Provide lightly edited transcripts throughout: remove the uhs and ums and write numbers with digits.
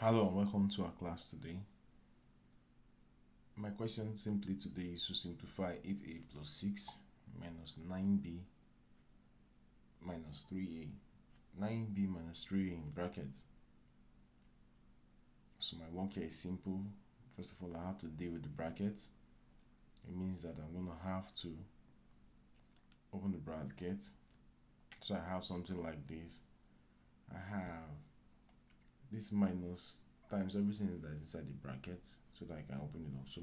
Hello and welcome to our class today. My question simply today is to simplify 8a plus 6 minus 9b minus 3a. 9b minus 3a in brackets. So my work here is simple. First of all, I have to deal with the brackets. It means that I'm going to have to open the bracket. So I have something like this. I have this minus times everything that is inside the bracket so that I can open it up. So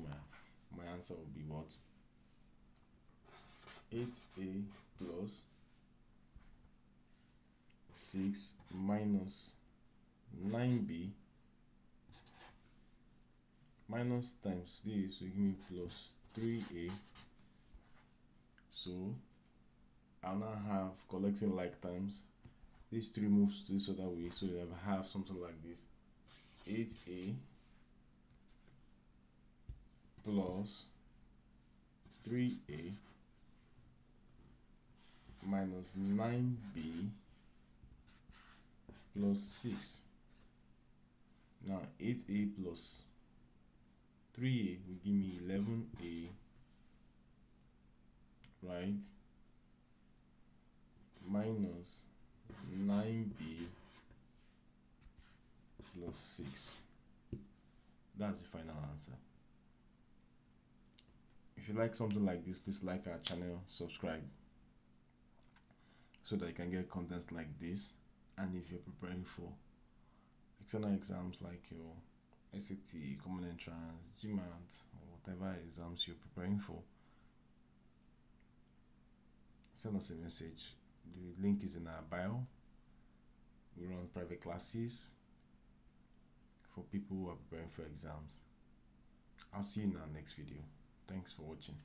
my answer will be what? 8a plus 6 minus 9b minus times this will give me plus 3a. So I'll now have collecting like times. These 3 moves to this other way, so I have something like this: 8a plus 3a minus 9b plus 6. Now 8a plus 3a will give me 11a, right? Minus 9b plus 6. That's the final answer. If you like something like this, please like our channel, subscribe, so that you can get contents like this. And if you're preparing for external exams like your SAT, Common Entrance, GMAT, or whatever exams you're preparing for, send us a message. The link is in our bio. We run private classes for people who are preparing for exams. I'll see you in our next video. Thanks for watching.